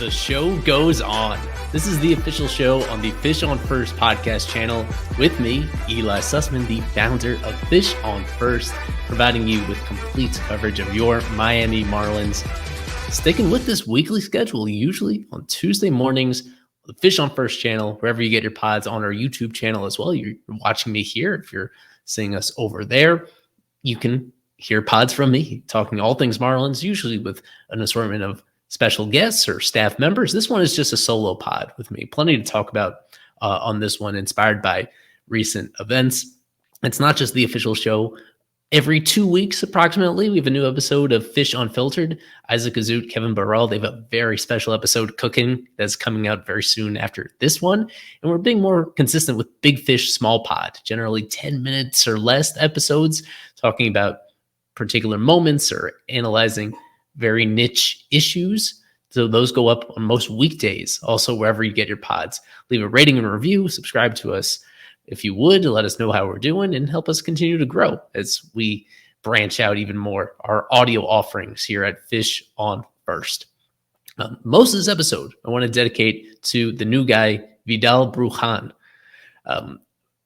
the show goes on. This is the official show on the Fish on First podcast channel with me, Ely Sussman, the founder of Fish on First, providing you with complete coverage of your Miami Marlins. Sticking with this weekly schedule, usually on Tuesday mornings, the Fish on First channel, wherever you get your pods, on our YouTube channel as well. You're watching me here. If you're seeing us over there, you can hear pods from me talking all things Marlins, usually with an assortment of special guests or staff members. This one is just a solo pod with me. Plenty to talk about on this one, inspired by recent events. It's not just the official show. Every 2 weeks, approximately, we have a new episode of Fish Unfiltered. Isaac Azut, Kevin Burrell, they have a very special episode cooking that's coming out very soon after this one. And we're being more consistent with Big Fish Small Pod, generally 10 minutes or less episodes, talking about particular moments or analyzing very niche issues. So those go up on most weekdays, also wherever you get your pods. Leave a rating and a review, subscribe to us if you would, let us know how we're doing and help us continue to grow as we branch out even more our audio offerings here at Fish on First. Most of this episode I want to dedicate to the new guy, Vidal Bruján.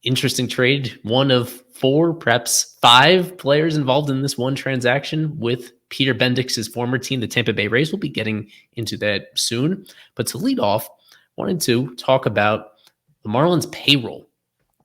Interesting trade, one of 4, perhaps 5 players involved in this one transaction with Peter Bendix's former team, the Tampa Bay Rays. We'll be getting into that soon. But to lead off, I wanted to talk about the Marlins payroll.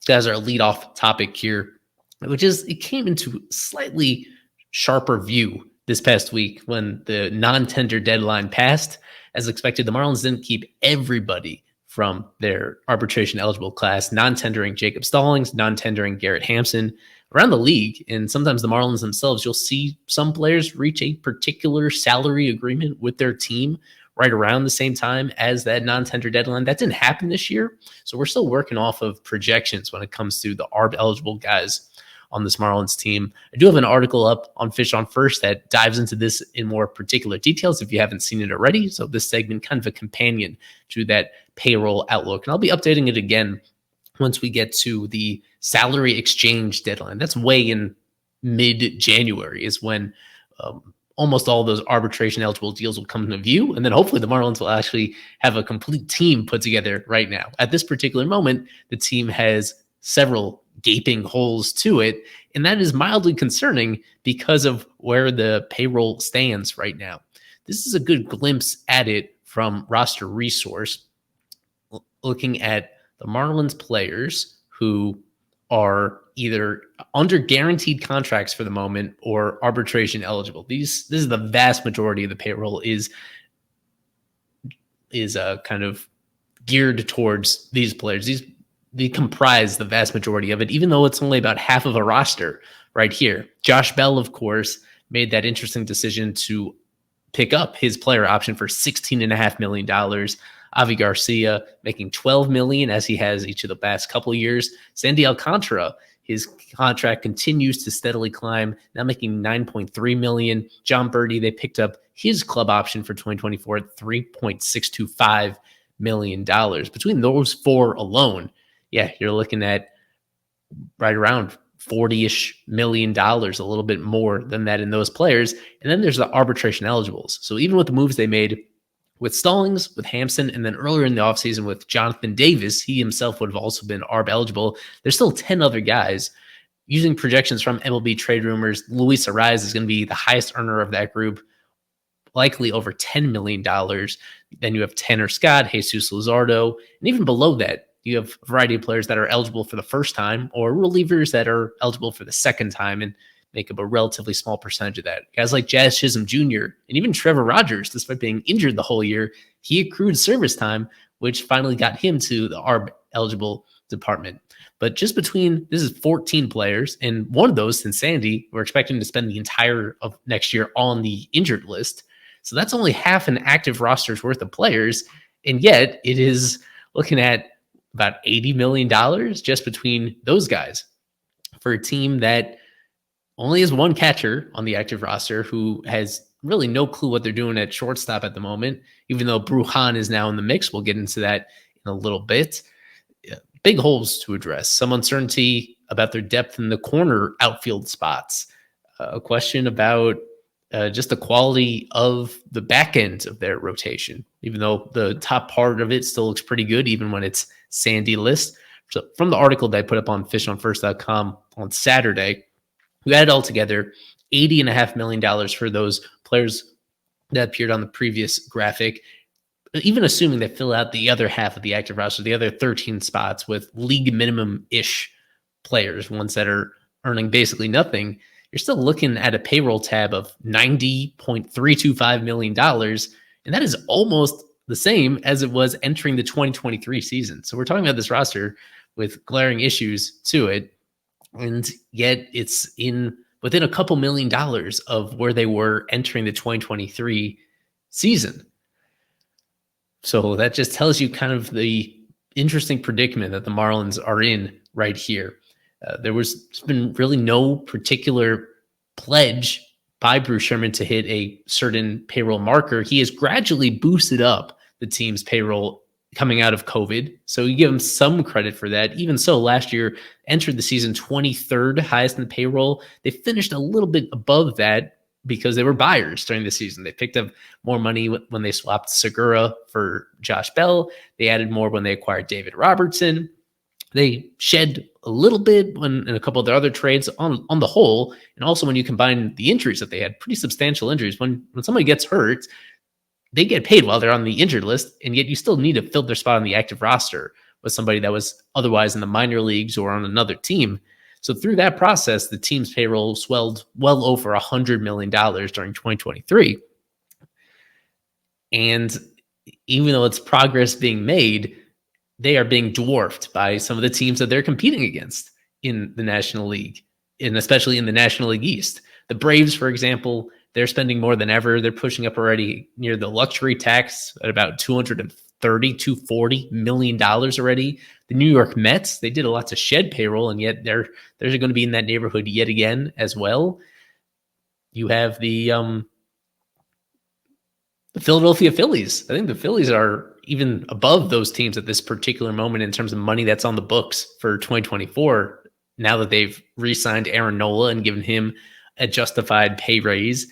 As our leadoff topic here, which is it came into slightly sharper view this past week when the non-tender deadline passed. As expected, the Marlins didn't keep everybody from their arbitration eligible class, non-tendering Jacob Stallings, non-tendering Garrett Hampson around the league. And sometimes the Marlins themselves, you'll see some players reach a particular salary agreement with their team right around the same time as that non-tender deadline. That didn't happen this year. So we're still working off of projections when it comes to the ARB-eligible guys on this Marlins team. I do have an article up on Fish on First that dives into this in more particular details if you haven't seen it already. So this segment, kind of a companion to that payroll outlook. And I'll be updating it again once we get to the salary exchange deadline. That's way in mid-January is when almost all those arbitration eligible deals will come into view. And then hopefully the Marlins will actually have a complete team put together right now. At this particular moment, the team has several gaping holes to it. And that is mildly concerning because of where the payroll stands right now. This is a good glimpse at it from Roster Resource, looking at the Marlins players who are either under guaranteed contracts for the moment or arbitration eligible. This is the vast majority of the payroll is kind of geared towards these players. They comprise the vast majority of it, even though it's only about half of a roster right here. Josh Bell, of course, made that interesting decision to pick up his player option for $16.5 million. Avi Garcia making $12 million as he has each of the past couple of years. Sandy Alcantara, his contract continues to steadily climb, now making $9.3 million. John Birdie, they picked up his club option for 2024 at $3.625 million. Between those 4 alone, yeah, you're looking at right around $40-ish million, a little bit more than that in those players. And then there's the arbitration eligibles. So even with the moves they made with Stallings, with Hampson, and then earlier in the offseason with Jonathan Davis, he himself would have also been ARB eligible. There's still 10 other guys. Using projections from MLB Trade Rumors, Luis Arraez is going to be the highest earner of that group, likely over $10 million. Then you have Tanner Scott, Jesus Luzardo, and even below that, you have a variety of players that are eligible for the first time or relievers that are eligible for the second time and make up a relatively small percentage of that. Guys like Jazz Chisholm Jr. and even Trevor Rogers, despite being injured the whole year, he accrued service time, which finally got him to the ARB eligible department. But just between, this is 14 players, and one of those, Sandy, we're expecting to spend the entire of next year on the injured list. So that's only half an active roster's worth of players. And yet it is looking at about $80 million just between those guys for a team that only has one catcher on the active roster who has really no clue what they're doing at shortstop at the moment, even though Bruján is now in the mix. We'll get into that in a little bit. Big holes to address. Some uncertainty about their depth in the corner outfield spots. A question about just the quality of the back end of their rotation. even though the top part of it still looks pretty good, even when it's sandy list. So from the article that I put up on FishOnFirst.com on Saturday, we added all together $80.5 million for those players that appeared on the previous graphic, even assuming they fill out the other half of the active roster, the other 13 spots with league minimum-ish players, ones that are earning basically nothing, you're still looking at a payroll tab of $90.325 million. And that is almost the same as it was entering the 2023 season. So we're talking about this roster with glaring issues to it. And yet it's within a couple $1,000,000 of where they were entering the 2023 season. So that just tells you kind of the interesting predicament that the Marlins are in right here. There's been really no particular pledge by Bruce Sherman to hit a certain payroll marker. He has gradually boosted up the team's payroll coming out of COVID. So you give him some credit for that. Even so, last year entered the season 23rd highest in the payroll. They finished a little bit above that because they were buyers during the season. They picked up more money when they swapped Segura for Josh Bell. They added more when they acquired David Robertson. They shed a little bit in a couple of their other trades on the whole. And also when you combine the injuries that they had, pretty substantial injuries. When somebody gets hurt, they get paid while they're on the injured list, and yet you still need to fill their spot on the active roster with somebody that was otherwise in the minor leagues or on another team. So through that process, the team's payroll swelled well over $100 million during 2023. And even though it's progress being made, they are being dwarfed by some of the teams that they're competing against in the National League, and especially in the National League East. The Braves, for example, they're spending more than ever. They're pushing up already near the luxury tax at about $240 million already. The New York Mets, they did a lot to shed payroll, and yet they're going to be in that neighborhood yet again as well. You have the Philadelphia Phillies. I think the Phillies are even above those teams at this particular moment in terms of money that's on the books for 2024, now that they've re-signed Aaron Nola and given him a justified pay raise.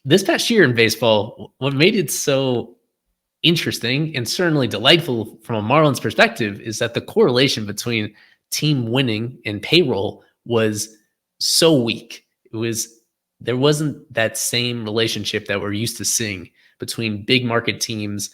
This past year in baseball, what made it so interesting and certainly delightful from a Marlins perspective is that the correlation between team winning and payroll was so weak. There wasn't that same relationship that we're used to seeing between big market teams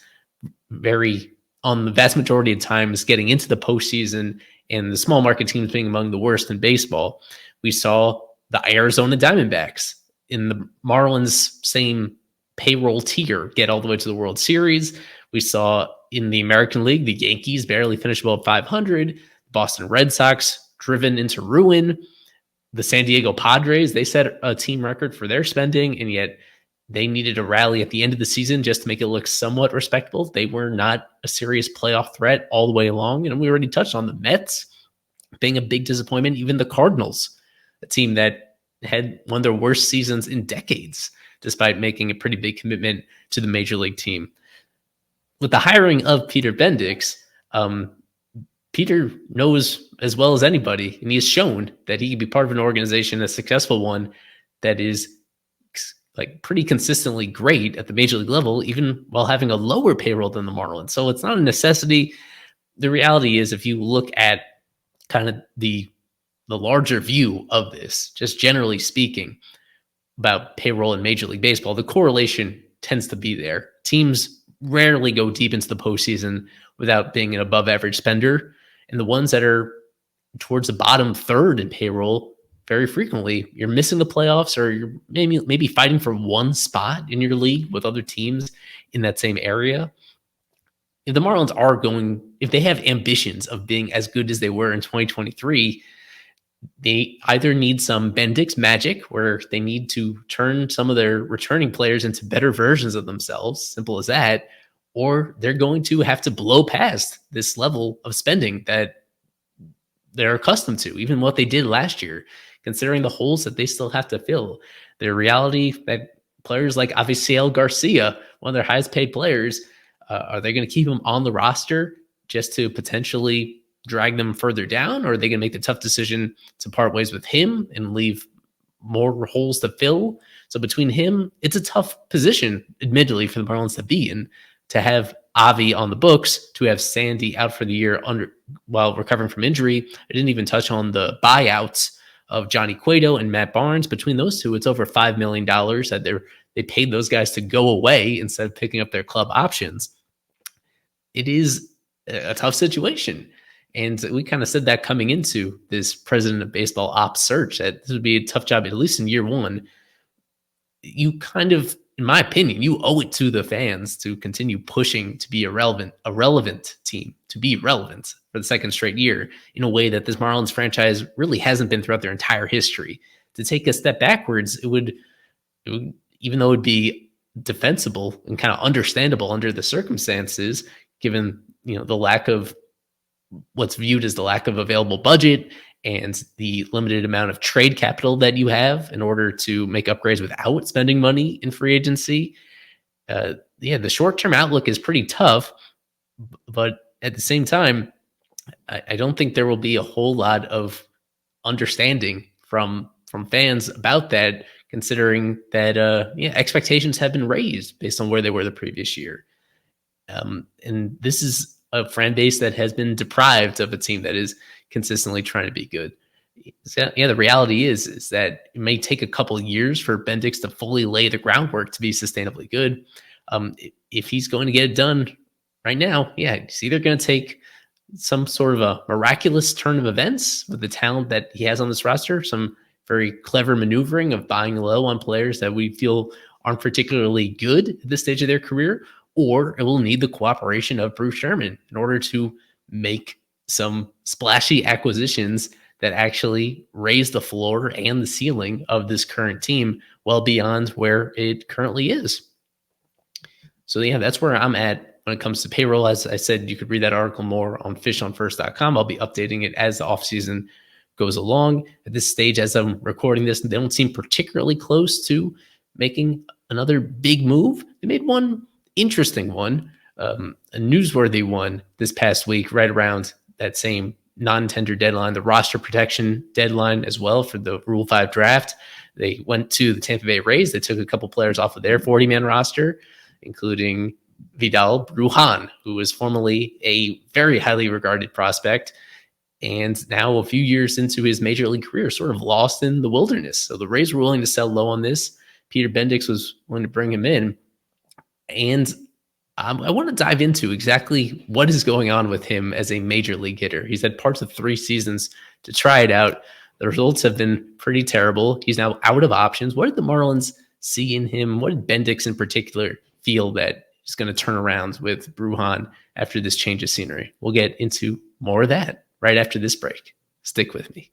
on the vast majority of times getting into the postseason and the small market teams being among the worst in baseball. We saw the Arizona Diamondbacks in the Marlins' same payroll tier get all the way to the World Series. We saw in the American League, the Yankees barely finished above 500. Boston Red Sox driven into ruin. The San Diego Padres, they set a team record for their spending, and yet they needed a rally at the end of the season just to make it look somewhat respectable. They were not a serious playoff threat all the way along. And we already touched on the Mets being a big disappointment. Even the Cardinals, a team that had one of their worst seasons in decades, despite making a pretty big commitment to the major league team. With the hiring of Peter Bendix, Peter knows as well as anybody, and he has shown that he can be part of an organization, a successful one, that is like pretty consistently great at the major league level, even while having a lower payroll than the Marlins. So it's not a necessity. The reality is, if you look at kind of the larger view of this, just generally speaking, about payroll in Major League Baseball, the correlation tends to be there. Teams rarely go deep into the postseason without being an above average spender. And the ones that are towards the bottom third in payroll, very frequently, you're missing the playoffs, or you're maybe fighting for one spot in your league with other teams in that same area. If the Marlins are if they have ambitions of being as good as they were in 2023, they either need some Bendix magic, where they need to turn some of their returning players into better versions of themselves, simple as that, or they're going to have to blow past this level of spending that they're accustomed to, even what they did last year, considering the holes that they still have to fill. The reality that players like Offishial Garcia, one of their highest paid players, are they going to keep him on the roster just to potentially drag them further down, or are they going to make the tough decision to part ways with him and leave more holes to fill. So between him, it's a tough position, admittedly, for the Marlins to be in, to have Avi on the books, to have Sandy out for the year while recovering from injury. I didn't even touch on the buyouts of Johnny Cueto and Matt Barnes. Between those two, it's over $5 million that they paid those guys to go away instead of picking up their club options. It is a tough situation. And we kind of said that coming into this president of baseball ops search, that this would be a tough job, at least in year one. You kind of, in my opinion, you owe it to the fans to continue pushing to be a relevant team, to be relevant for the second straight year in a way that this Marlins franchise really hasn't been throughout their entire history. To take a step backwards, it would even though it would be defensible and kind of understandable under the circumstances, given the lack of what's viewed as the lack of available budget and the limited amount of trade capital that you have in order to make upgrades without spending money in free agency. The short-term outlook is pretty tough, but at the same time, I don't think there will be a whole lot of understanding from fans about that, considering that expectations have been raised based on where they were the previous year. And this is a fan base that has been deprived of a team that is consistently trying to be good. So, the reality is that it may take a couple of years for Bendix to fully lay the groundwork to be sustainably good. If he's going to get it done right now, it's either going to take some sort of a miraculous turn of events with the talent that he has on this roster, some very clever maneuvering of buying low on players that we feel aren't particularly good at this stage of their career, or it will need the cooperation of Bruce Sherman in order to make some splashy acquisitions that actually raise the floor and the ceiling of this current team well beyond where it currently is. So that's where I'm at when it comes to payroll. As I said, you could read that article more on fishonfirst.com. I'll be updating it as the offseason goes along. At this stage, as I'm recording this, they don't seem particularly close to making another big move. They made one interesting one, a newsworthy one this past week, right around that same non-tender deadline, the roster protection deadline as well for the Rule 5 draft. They went to the Tampa Bay Rays. They took a couple players off of their 40-man roster, including Vidal Bruján, who was formerly a very highly regarded prospect, and now a few years into his major league career, sort of lost in the wilderness. So the Rays were willing to sell low on this. Peter Bendix was willing to bring him in. And I want to dive into exactly what is going on with him as a major league hitter. He's had parts of 3 seasons to try it out. The results have been pretty terrible. He's now out of options. What did the Marlins see in him? What did Bendix in particular feel that is going to turn around with Bruján after this change of scenery? We'll get into more of that right after this break. Stick with me.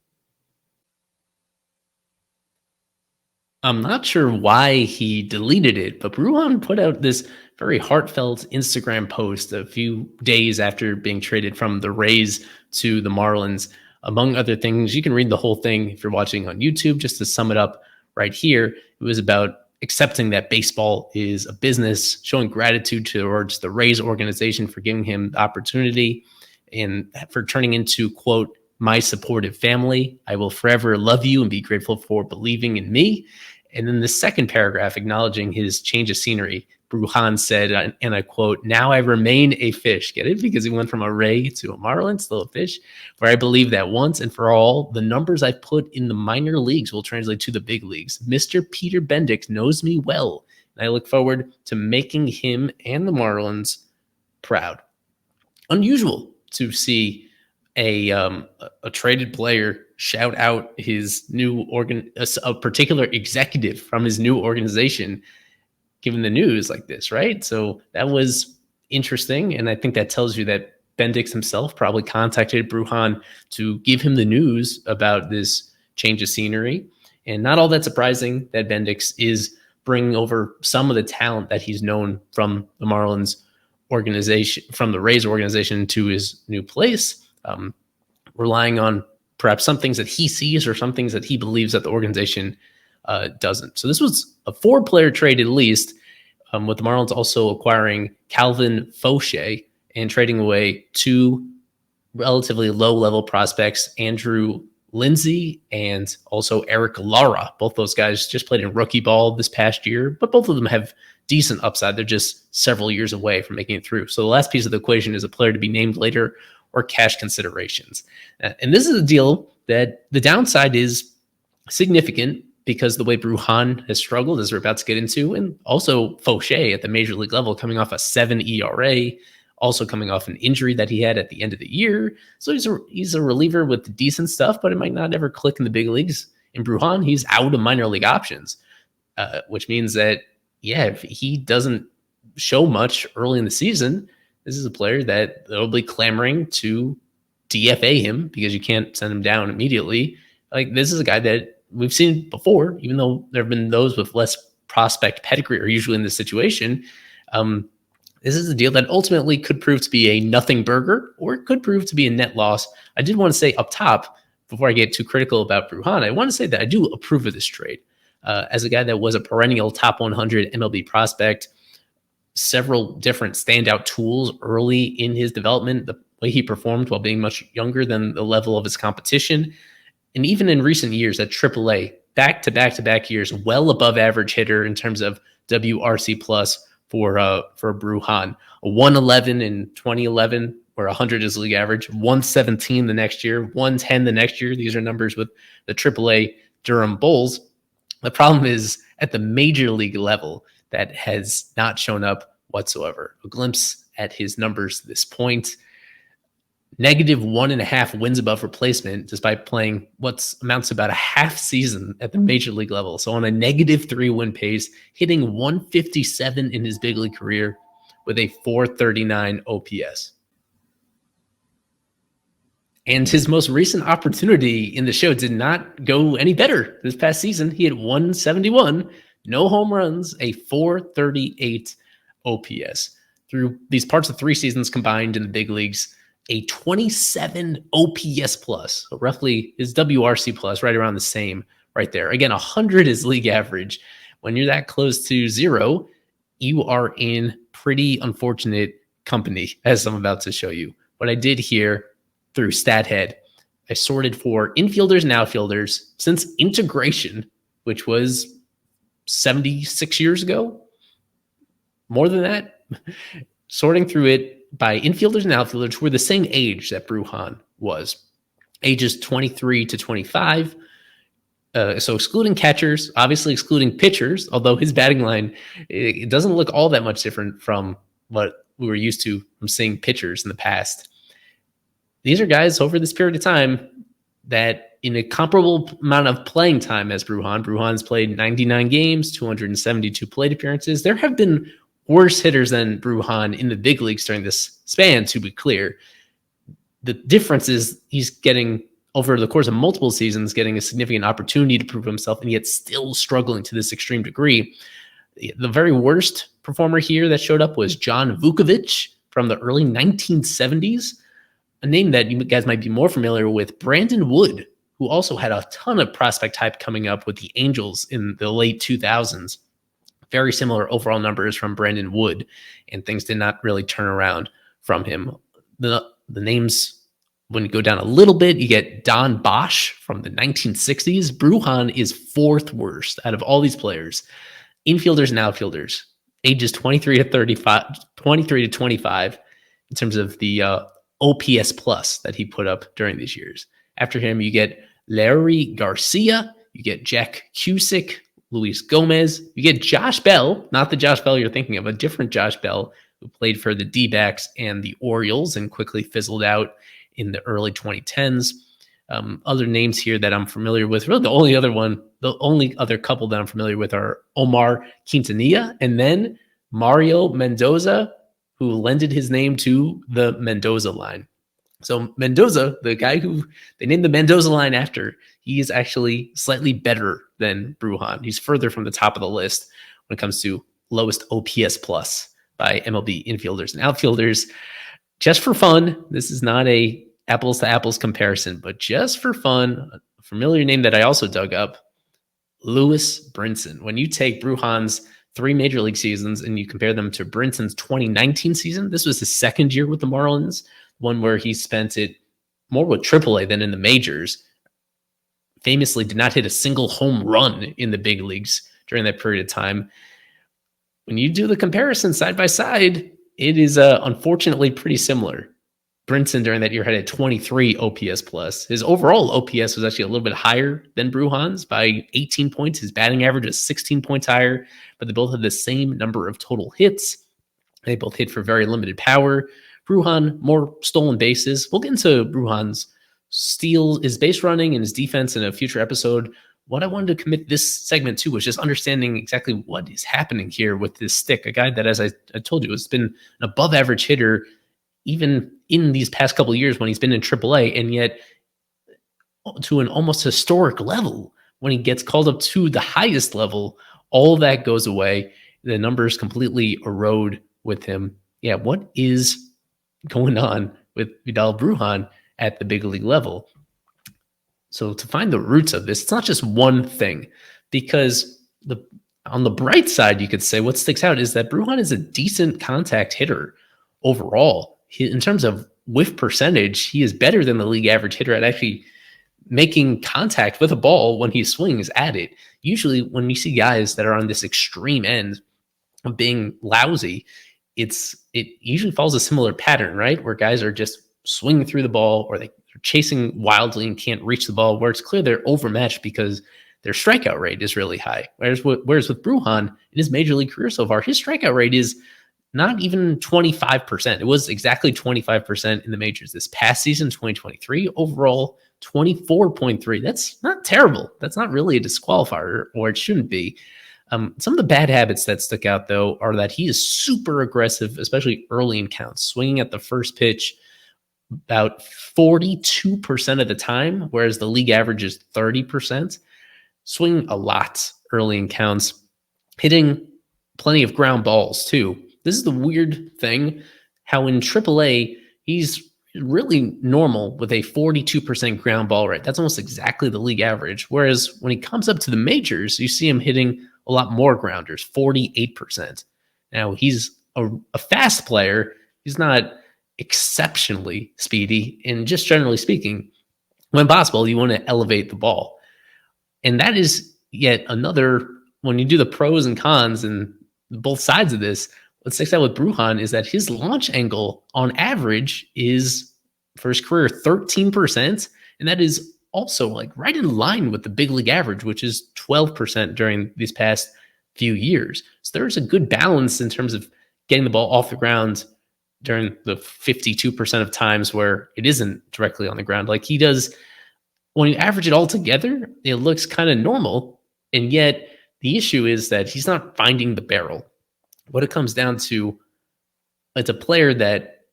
I'm not sure why he deleted it, but Bruján put out this very heartfelt Instagram post a few days after being traded from the Rays to the Marlins. Among other things, you can read the whole thing if you're watching on YouTube. Just to sum it up right here, it was about accepting that baseball is a business, showing gratitude towards the Rays organization for giving him the opportunity and for turning into, quote, my supportive family. I will forever love you and be grateful for believing in me. And then the second paragraph, acknowledging his change of scenery, Bruján said, and I quote, now I remain a fish. Get it? Because he went from a Ray to a Marlin, still a fish, where I believe that once and for all, the numbers I put in the minor leagues will translate to the big leagues. Mr. Peter Bendix knows me well, and I look forward to making him and the Marlins proud. Unusual to see a traded player shout out his new a particular executive from his new organization, given the news like this, right? So that was interesting, and I think that tells you that Bendix himself probably contacted Bruján to give him the news about this change of scenery, and not all that surprising that Bendix is bringing over some of the talent that he's known from the Marlins organization, from the Rays organization, to his new place. Relying on perhaps some things that he sees or some things that he believes that the organization doesn't. So this was a 4-player trade at least, with the Marlins also acquiring Calvin Fauché and trading away 2 relatively low-level prospects, Andrew Lindsay and also Eric Lara. Both those guys just played in rookie ball this past year, but both of them have decent upside. They're just several years away from making it through. So the last piece of the equation is a player to be named later or cash considerations. And this is a deal that the downside is significant because the way Bruján has struggled, as we're about to get into, and also Fauché at the major league level coming off a 7 ERA, also coming off an injury that he had at the end of the year. So he's a reliever with decent stuff, but it might not ever click in the big leagues. In Bruján, he's out of minor league options, which means that, yeah, if he doesn't show much early in the season, this is a player that they'll be clamoring to DFA him because you can't send him down immediately. Like, this is a guy that we've seen before, even though there have been those with less prospect pedigree are usually in this situation. This is a deal that ultimately could prove to be a nothing burger, or it could prove to be a net loss. I did want to say up top, before I get too critical about Bruján, I want to say that I do approve of this trade. As a guy that was a perennial top 100 MLB prospect, several different standout tools early in his development, the way he performed while being much younger than the level of his competition, and even in recent years at AAA, back-to-back years, well above average hitter in terms of WRC plus for Bruján. A 111 in 2011, where 100 is league average, 117 the next year, 110 the next year. These are numbers with the AAA Durham Bulls. The problem is at the major league level, that has not shown up whatsoever. A glimpse at his numbers at this point. -1.5 wins above replacement, despite playing what amounts to about a half season at the major league level. So on a -3 win pace, hitting 157 in his big league career with a 439 OPS. And his most recent opportunity in the show did not go any better this past season. He had 171, no home runs, a 438 OPS. Through these parts of 3 seasons combined in the big leagues, a 27 OPS plus, so roughly his WRC plus, right around the same right there. Again, 100 is league average. When you're that close to 0, you are in pretty unfortunate company, as I'm about to show you. What I did here through StatHead, I sorted for infielders and outfielders since integration, which was 76 years ago, more than that, sorting through it by infielders and outfielders who were the same age that Bruján was, ages 23 to 25. So excluding catchers, obviously excluding pitchers, although his batting line, it doesn't look all that much different from what we were used to from seeing pitchers in the past. These are guys over this period of time that in a comparable amount of playing time as Bruján's played 99 games, 272 plate appearances. There have been worse hitters than Bruján in the big leagues during this span, to be clear. The difference is he's getting, over the course of multiple seasons, getting a significant opportunity to prove himself, and yet still struggling to this extreme degree. The very worst performer here that showed up was John Vukovic from the early 1970s, a name that you guys might be more familiar with, Brandon Wood, who also had a ton of prospect hype coming up with the Angels in the late 2000s. Very similar overall numbers from Brandon Wood, and things did not really turn around from him. The names, when you go down a little bit, you get Don Bosch from the 1960s. Bruján is 4th worst out of all these players. Infielders and outfielders, ages 23 to 25, in terms of the OPS plus that he put up during these years. After him, you get Larry Garcia, you get Jack Cusick, Luis Gomez, you get Josh Bell, not the Josh Bell you're thinking of, a different Josh Bell who played for the D-backs and the Orioles and quickly fizzled out in the early 2010s. Other names here that I'm familiar with, really the only other couple that I'm familiar with are Omar Quintanilla and then Mario Mendoza, who lended his name to the Mendoza line. So Mendoza, the guy who they named the Mendoza line after, he is actually slightly better than Bruján. He's further from the top of the list when it comes to lowest OPS plus by MLB infielders and outfielders. Just for fun, this is not a apples to apples comparison, but just for fun, a familiar name that I also dug up, Lewis Brinson. When you take Bruján's 3 major league seasons and you compare them to Brinson's 2019 season, this was his 2nd year with the Marlins, one where he spent it more with AAA than in the majors. famously did not hit a single home run in the big leagues during that period of time. When you do the comparison side by side, it is unfortunately pretty similar. Brinson during that year had a 23 OPS plus. His overall OPS was actually a little bit higher than Bruján's by 18 points. His batting average was 16 points higher, but they both had the same number of total hits. They both hit for very limited power. Bruján, more stolen bases. We'll get into Bruján's steals, his base running, and his defense in a future episode. What I wanted to commit this segment to was just understanding exactly what is happening here with this stick. A guy that, as I told you, has been an above average hitter even in these past couple of years when he's been in AAA, and yet to an almost historic level when he gets called up to the highest level, all that goes away. The numbers completely erode with him. Yeah, what is going on with Vidal Bruján at the big league level? So to find the roots of this, it's not just one thing, because on the bright side, you could say what sticks out is that Bruján is a decent contact hitter overall. In terms of whiff percentage, he is better than the league average hitter at actually making contact with a ball when he swings at it. Usually when you see guys that are on this extreme end of being lousy, it usually follows a similar pattern, right? Where guys are just swinging through the ball, or they're chasing wildly and can't reach the ball, where it's clear they're overmatched because their strikeout rate is really high. Whereas with Bruján, in his major league career so far, his strikeout rate is not even 25%. It was exactly 25% in the majors this past season, 2023. Overall, 24.3. That's not terrible. That's not really a disqualifier, or it shouldn't be. Some of the bad habits that stick out, though, are that he is super aggressive, especially early in counts, swinging at the first pitch about 42% of the time, whereas the league average is 30%. Swinging a lot early in counts, hitting plenty of ground balls, too. This is the weird thing, how in AAA, he's really normal with a 42% ground ball rate. That's almost exactly the league average. Whereas when he comes up to the majors, you see him hitting a lot more grounders, 48%. Now, he's a fast player. He's not exceptionally speedy. And just generally speaking, when possible, you want to elevate the ball. And that is yet another, when you do the pros and cons and both sides of this, what sticks out with Bruján is that his launch angle on average is, for his career, 13%. And that is also like right in line with the big league average, which is 12% during these past few years. So there's a good balance in terms of getting the ball off the ground during the 52% of times where it isn't directly on the ground. Like he does, when you average it all together, it looks kind of normal. And yet the issue is that he's not finding the barrel. What it comes down to, it's a player that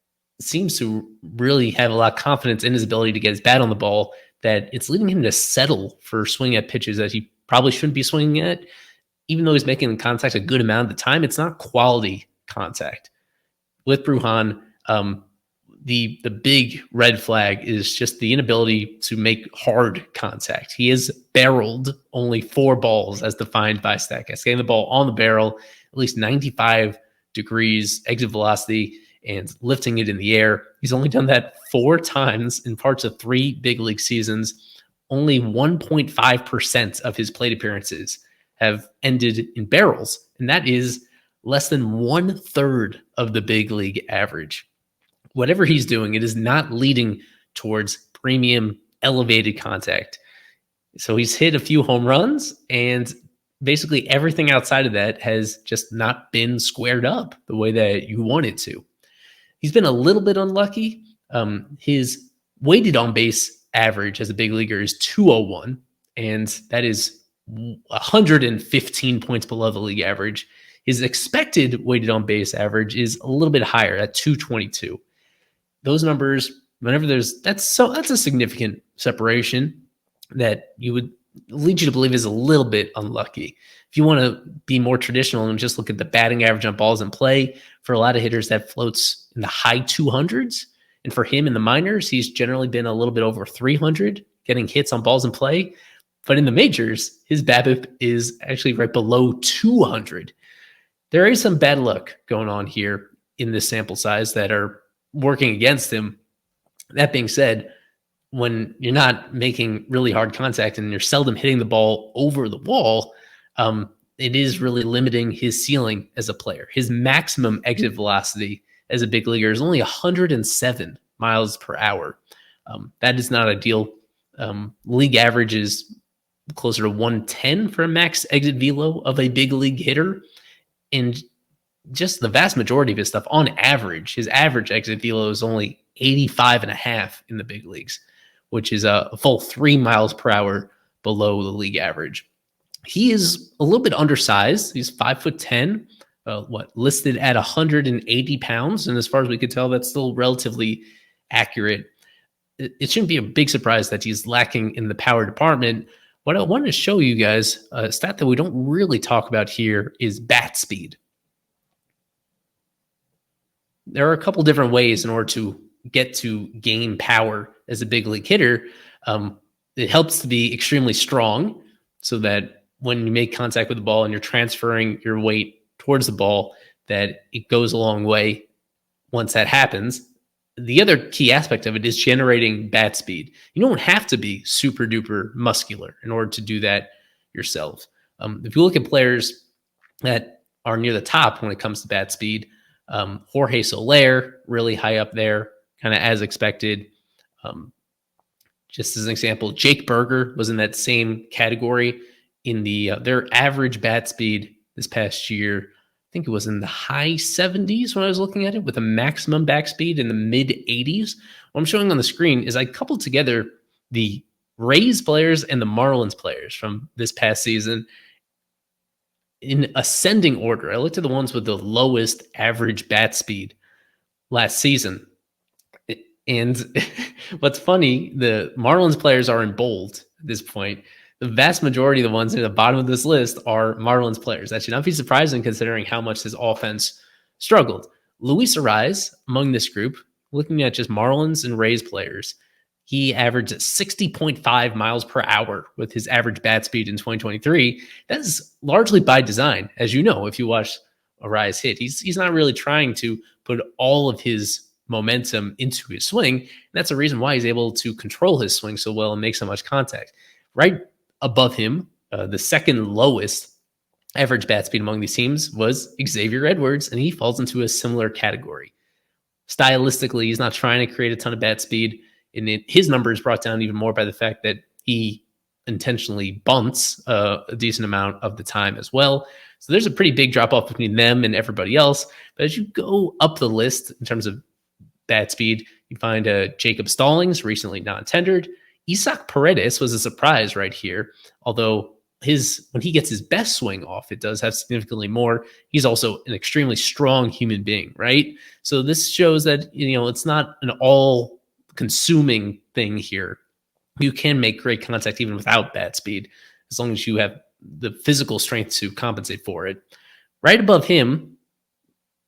seems to really have a lot of confidence in his ability to get his bat on the ball, that it's leading him to settle for swinging at pitches that he probably shouldn't be swinging at. Even though he's making contact a good amount of the time, it's not quality contact. With Bruján, the big red flag is just the inability to make hard contact. He has barreled only 4 balls as defined by Statcast, getting the ball on the barrel, at least 95 degrees exit velocity, and lifting it in the air. He's only done that 4 times in parts of 3 big league seasons. Only 1.5% of his plate appearances have ended in barrels, and that is less than 1/3 of the big league average. Whatever he's doing, it is not leading towards premium elevated contact. So he's hit a few home runs, and basically everything outside of that has just not been squared up the way that you want it to. He's been a little bit unlucky. His weighted on base average as a big leaguer is 201, and that is 115 points below the league average. His expected weighted on base average is a little bit higher at 222. Those numbers, whenever that's a significant separation that you would lead you to believe is a little bit unlucky. If you want to be more traditional and just look at the batting average on balls in play, for a lot of hitters that floats in the high 200s. And for him in the minors, he's generally been a little bit over 300, getting hits on balls in play. But in the majors, his BABIP is actually right below 200. There is some bad luck going on here in this sample size that are working against him. That being said, when you're not making really hard contact and you're seldom hitting the ball over the wall, it is really limiting his ceiling as a player. His maximum exit velocity as a big leaguer is only 107 miles per hour. That is not ideal. League average is closer to 110 for a max exit velo of a big league hitter. And just the vast majority of his stuff, on average, his average exit velo is only 85 and a half in the big leagues, which is a full 3 miles per hour below the league average. He is a little bit undersized. He's 5'10", listed at 180 pounds. And as far as we could tell, that's still relatively accurate. It shouldn't be a big surprise that he's lacking in the power department. What I wanted to show you guys, a stat that we don't really talk about here, is bat speed. There are a couple different ways in order to get to gain power as a big league hitter. It helps to be extremely strong so that when you make contact with the ball and you're transferring your weight towards the ball, that it goes a long way once that happens. The other key aspect of it is generating bat speed. You don't have to be super duper muscular in order to do that yourself. If you look at players that are near the top when it comes to bat speed, Jorge Soler, really high up there, kind of as expected. Just as an example, Jake Berger was in that same category in their average bat speed this past year. I think it was in the high 70s when I was looking at it, with a maximum back speed in the mid 80s. What I'm showing on the screen is I coupled together the Rays players and the Marlins players from this past season in ascending order. I looked at the ones with the lowest average bat speed last season. And what's funny, the Marlins players are in bold at this point. The vast majority of the ones at the bottom of this list are Marlins players. That should not be surprising considering how much his offense struggled. Luis Arraez, among this group, looking at just Marlins and Rays players, he averaged 60.5 miles per hour with his average bat speed in 2023. That is largely by design. As you know, if you watch Arraez hit, he's not really trying to put all of his momentum into his swing. And that's the reason why he's able to control his swing so well and make so much contact. Right above him, the second lowest average bat speed among these teams was Xavier Edwards, and he falls into a similar category. Stylistically, he's not trying to create a ton of bat speed, and his number is brought down even more by the fact that he intentionally bunts a decent amount of the time as well. So there's a pretty big drop-off between them and everybody else. But as you go up the list in terms of bat speed, you find Jacob Stallings, recently non-tendered. Isaac Paredes was a surprise right here, although when he gets his best swing off, it does have significantly more. He's also an extremely strong human being, right? So this shows that, it's not an all-consuming thing here. You can make great contact even without bat speed, as long as you have the physical strength to compensate for it. Right above him,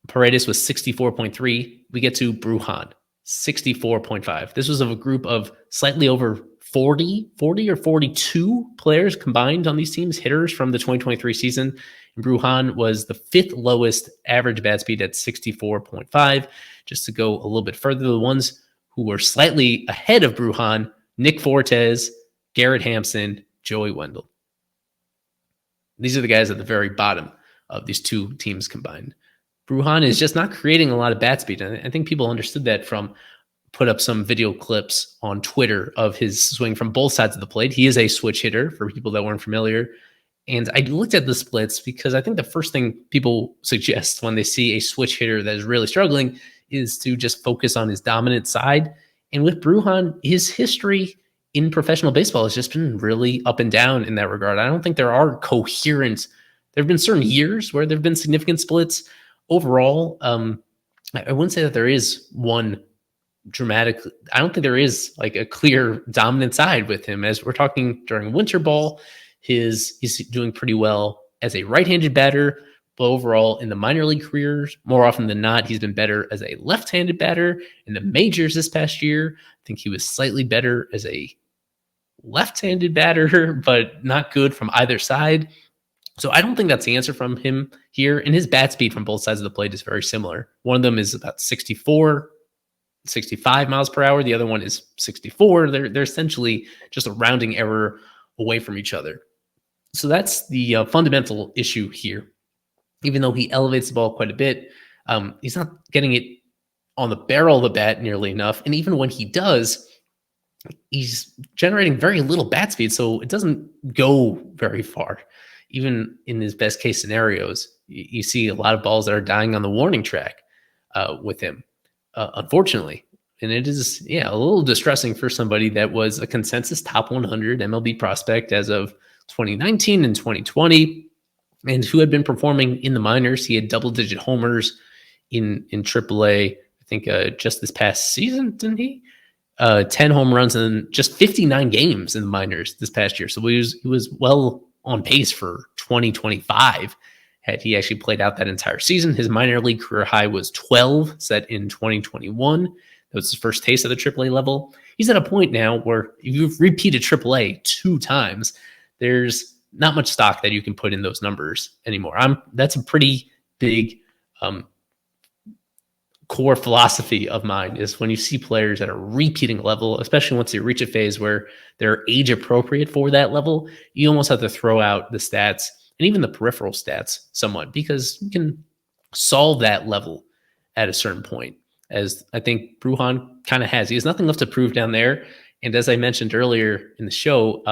Paredes was 64.3. We get to Bruján, 64.5. This was of a group of slightly over 40 or 42 players combined on these teams, hitters from the 2023 season. And Bruján was the fifth lowest average bat speed at 64.5. Just to go a little bit further, the ones who were slightly ahead of Bruján, Nick Fortes, Garrett Hampson, Joey Wendell. These are the guys at the very bottom of these two teams combined. Bruján is just not creating a lot of bat speed. And I think people understood that from put up some video clips on Twitter of his swing from both sides of the plate. He is a switch hitter for people that weren't familiar. And I looked at the splits because I think the first thing people suggest when they see a switch hitter that is really struggling is to just focus on his dominant side. And with Bruján, his history in professional baseball has just been really up and down in that regard. I don't think there are coherent. There have been certain years where there have been significant splits. Overall, I wouldn't say that there is one dramatic. I don't think there is like a clear dominant side with him. As we're talking during winter ball, he's doing pretty well as a right-handed batter, but overall in the minor league careers, more often than not, he's been better as a left-handed batter. In the majors this past year, I think he was slightly better as a left-handed batter, but not good from either side. So I don't think that's the answer from him here. And his bat speed from both sides of the plate is very similar. One of them is about 64. 65 miles per hour. The other one is 64. They're essentially just a rounding error away from each other. So that's the fundamental issue here. Even though he elevates the ball quite a bit, he's not getting it on the barrel of the bat nearly enough. And even when he does, he's generating very little bat speed, so it doesn't go very far. Even in his best case scenarios, you see a lot of balls that are dying on the warning track with him, unfortunately. And it is, a little distressing for somebody that was a consensus top 100 MLB prospect as of 2019 and 2020, and who had been performing in the minors. He had double-digit homers in AAA, I think just this past season, didn't he? 10 home runs in just 59 games in the minors this past year. So he was well on pace for 2025 had he actually played out that entire season. His minor league career high was 12, set in 2021. That was his first taste of the AAA level. He's at a point now where if you've repeated AAA 2 times, there's not much stock that you can put in those numbers anymore. That's a pretty big core philosophy of mine, is when you see players at a repeating level, especially once you reach a phase where they're age appropriate for that level, you almost have to throw out the stats and even the peripheral stats somewhat, because you can solve that level at a certain point, as I think Bruján kind of has. He has nothing left to prove down there. And as I mentioned earlier in the show,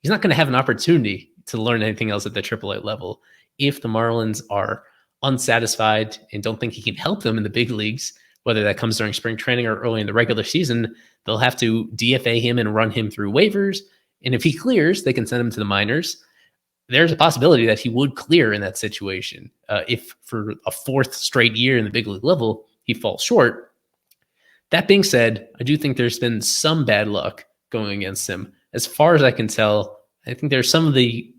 he's not going to have an opportunity to learn anything else at the AAA level. If the Marlins are unsatisfied and don't think he can help them in the big leagues, whether that comes during spring training or early in the regular season, they'll have to DFA him and run him through waivers. And if he clears, they can send him to the minors. There's a possibility that he would clear in that situation. If for a 4th straight year in the big league level, he falls short. That being said, I do think there's been some bad luck going against him. As far as I can tell, I think there's some of the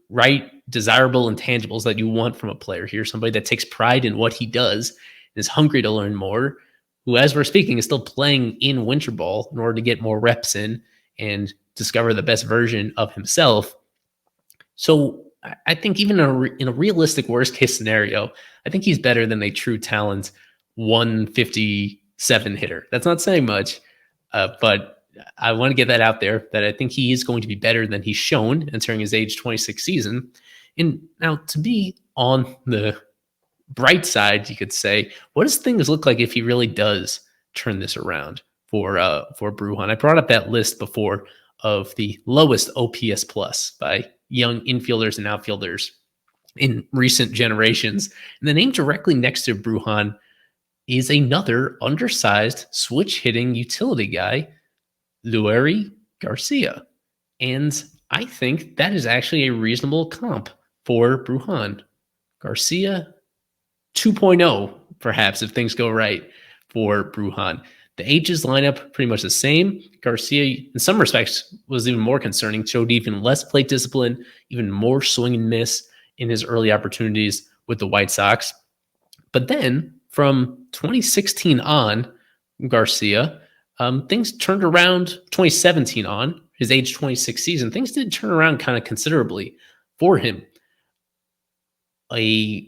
right desirable intangibles that you want from a player here. Somebody that takes pride in what he does, is hungry to learn more, who, as we're speaking, is still playing in winter ball in order to get more reps in and discover the best version of himself. So I think even in a realistic worst case scenario, I think he's better than a true talent 157 hitter. That's not saying much, but I want to get that out there, that I think he is going to be better than he's shown entering his age 26 season. And now, to be on the bright side, you could say, what does things look like if he really does turn this around for Bruján? I brought up that list before of the lowest OPS plus by young infielders and outfielders in recent generations. And the name directly next to Bruján is another undersized switch hitting utility guy, Ely Garcia. And I think that is actually a reasonable comp for Bruján. Garcia 2.0, perhaps, if things go right for Bruján. The ages line up pretty much the same. Garcia, in some respects, was even more concerning, showed even less plate discipline, even more swing and miss in his early opportunities with the White Sox. But then, from 2016 on, Garcia, things turned around. 2017 on, his age 26 season, things did turn around kind of considerably for him.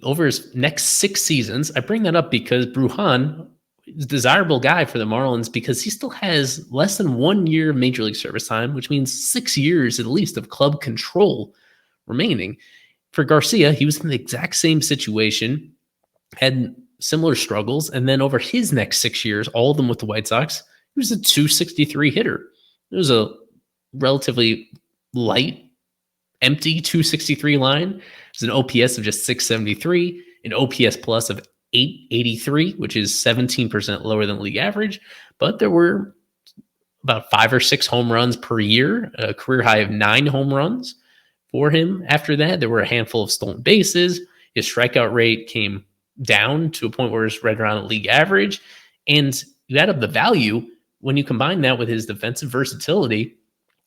Over his next 6 seasons, I bring that up because Bruján is a desirable guy for the Marlins because he still has less than 1 year of Major League service time, which means 6 years at least of club control remaining. For Garcia, he was in the exact same situation, had similar struggles, and then over his next 6 years, all of them with the White Sox, he was a 263 hitter. It was a relatively light, empty 263 line. It was an OPS of just 673, an OPS plus of 883, which is 17% lower than league average. But there were about 5 or 6 home runs per year, a career high of 9 home runs for him. After that, there were a handful of stolen bases. His strikeout rate came down to a point where it's right around the league average. And you add up the value, when you combine that with his defensive versatility,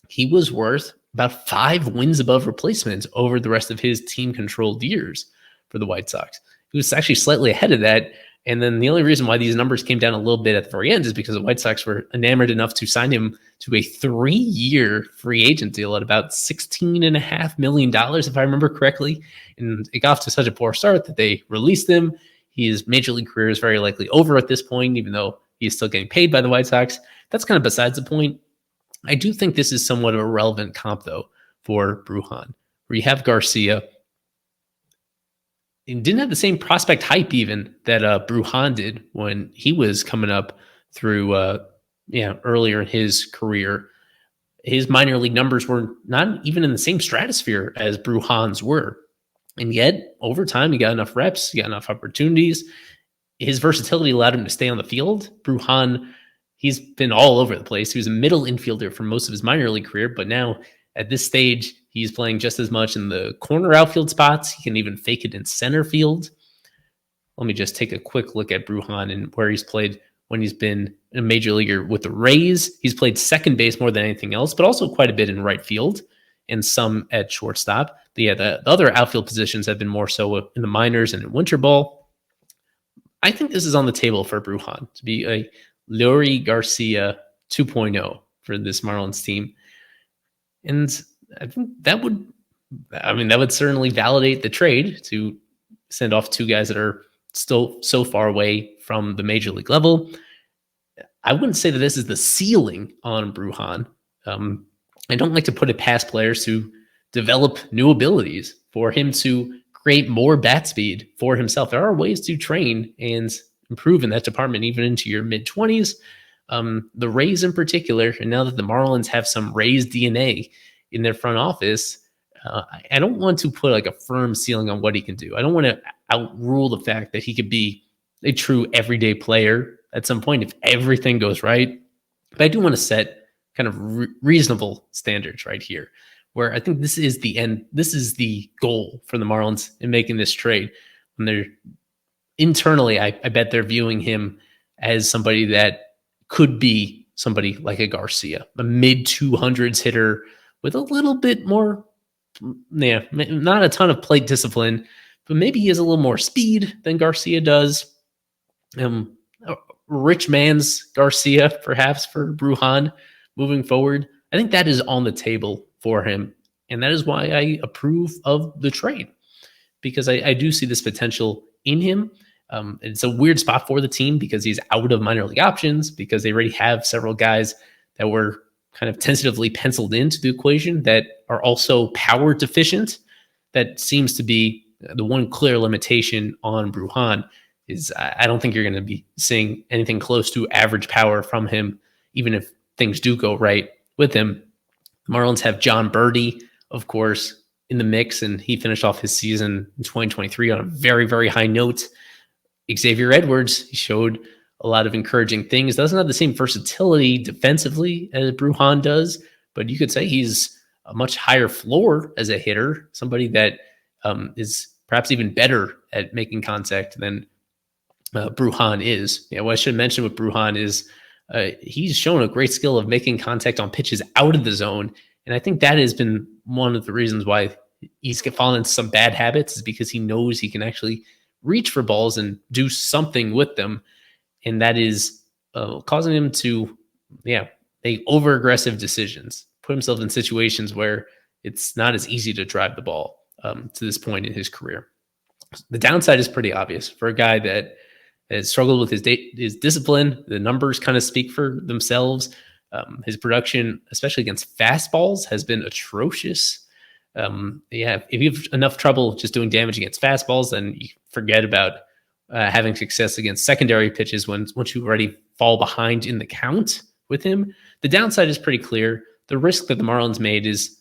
he was worth about 5 wins above replacement over the rest of his team-controlled years for the White Sox. He was actually slightly ahead of that. And then the only reason why these numbers came down a little bit at the very end is because the White Sox were enamored enough to sign him to a 3-year free agent deal at about $16.5 million, if I remember correctly. And it got off to such a poor start that they released him. His major league career is very likely over at this point, even though he's still getting paid by the White Sox. That's kind of besides the point. I do think this is somewhat of a relevant comp, though, for Bruján, where you have Garcia. He didn't have the same prospect hype even that Bruján did when he was coming up through earlier in his career. His minor league numbers were not even in the same stratosphere as Bruján's were. And yet, over time, he got enough reps, he got enough opportunities. His versatility allowed him to stay on the field. Bruján, he's been all over the place. He was a middle infielder for most of his minor league career, but now at this stage, he's playing just as much in the corner outfield spots. He can even fake it in center field. Let me just take a quick look at Bruján and where he's played when he's been a major leaguer with the Rays. He's played second base more than anything else, but also quite a bit in right field and some at shortstop. The other outfield positions have been more so in the minors and in winter ball. I think this is on the table for Bruján to be a Leury Garcia 2.0 for this Marlins team. And I think that would certainly validate the trade to send off two guys that are still so far away from the major league level. I wouldn't say that this is the ceiling on Bruján. I don't like to put it past players to develop new abilities, for him to create more bat speed for himself. There are ways to train and improve in that department, even into your mid-20s. The Rays in particular, and now that the Marlins have some Rays DNA in their front office, I don't want to put like a firm ceiling on what he can do. I don't want to outrule the fact that he could be a true everyday player at some point if everything goes right. But I do want to set kind of reasonable standards right here, where I think this is the end. This is the goal for the Marlins in making this trade. When they're internally, I bet they're viewing him as somebody that could be somebody like a Garcia, a mid 200s hitter with a little bit more, not a ton of plate discipline, but maybe he has a little more speed than Garcia does. Rich man's Garcia, perhaps, for Bruján moving forward. I think that is on the table for him. And that is why I approve of the trade, because I do see this potential in him. It's a weird spot for the team because he's out of minor league options, because they already have several guys that were kind of tentatively penciled into the equation that are also power deficient. That seems to be the one clear limitation on Bruján. Is I don't think you're going to be seeing anything close to average power from him, even if things do go right with him. The Marlins have John Birdie, of course, in the mix, and he finished off his season in 2023 on a very, very high note. Xavier Edwards, he showed a lot of encouraging things. Doesn't have the same versatility defensively as Bruján does, but you could say he's a much higher floor as a hitter, somebody that is perhaps even better at making contact than Bruján is. Yeah, what I should mention with Bruján is he's shown a great skill of making contact on pitches out of the zone. And I think that has been one of the reasons why he's fallen into some bad habits, is because he knows he can actually reach for balls and do something with them. And that is causing him to, make over-aggressive decisions, put himself in situations where it's not as easy to drive the ball to this point in his career. The downside is pretty obvious for a guy that has struggled with his discipline. The numbers kind of speak for themselves. His production, especially against fastballs, has been atrocious. If you have enough trouble just doing damage against fastballs, then you forget about having success against secondary pitches once you already fall behind in the count with him. The downside is pretty clear. The risk that the Marlins made is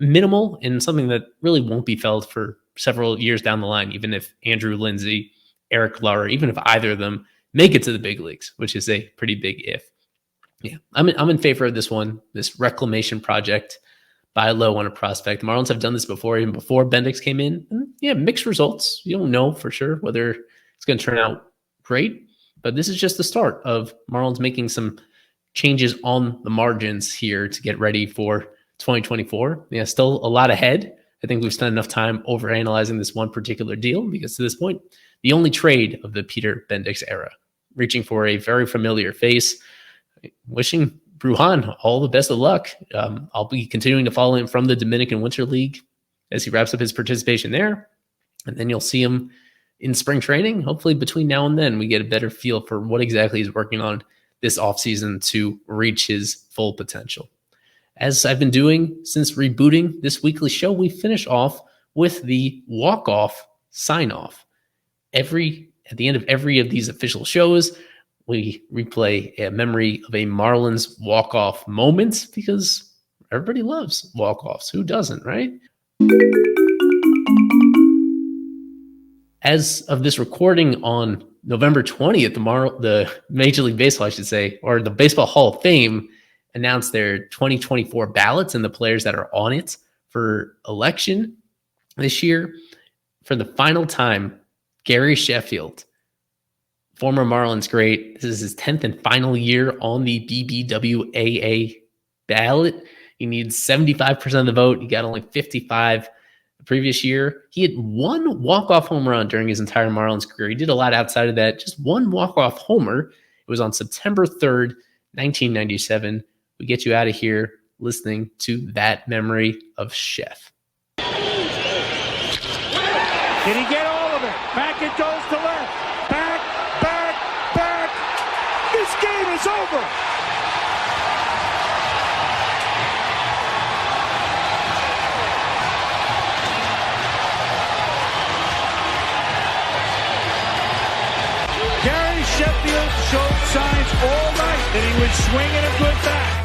minimal and something that really won't be felt for several years down the line, even if Andrew Lindsay, Eric Lauer, even if either of them make it to the big leagues, which is a pretty big if. Yeah, I'm in favor of this one, this reclamation project. Buy low on a prospect. The Marlins have done this before, even before Bendix came in. And mixed results. You don't know for sure whether it's going to turn out great, but this is just the start of Marlins making some changes on the margins here to get ready for 2024. Yeah, still a lot ahead. I think we've spent enough time overanalyzing this one particular deal, because to this point, the only trade of the Peter Bendix era, reaching for a very familiar face. Wishing Bruján all the best of luck. I'll be continuing to follow him from the Dominican Winter League as he wraps up his participation there. And then you'll see him in spring training. Hopefully between now and then, we get a better feel for what exactly he's working on this offseason to reach his full potential. As I've been doing since rebooting this weekly show, we finish off with the walk-off sign-off. At the end of every of these official shows, we replay a memory of a Marlins walk-off moment because everybody loves walk-offs. Who doesn't, right? As of this recording on November 20th, the Major League Baseball, I should say, or the Baseball Hall of Fame announced their 2024 ballots and the players that are on it for election this year. For the final time, Gary Sheffield, former Marlins great. This is his 10th and final year on the BBWAA ballot. He needs 75% of the vote. He got only 55 the previous year. He had one walk-off home run during his entire Marlins career. He did a lot outside of that. Just one walk-off homer. It was on September 3rd, 1997. We get you out of here listening to that memory of Chef. Did he get all of it? Back it goes to left. Back. This game is over. Gary Sheffield showed signs all night that he would swing at a good bat.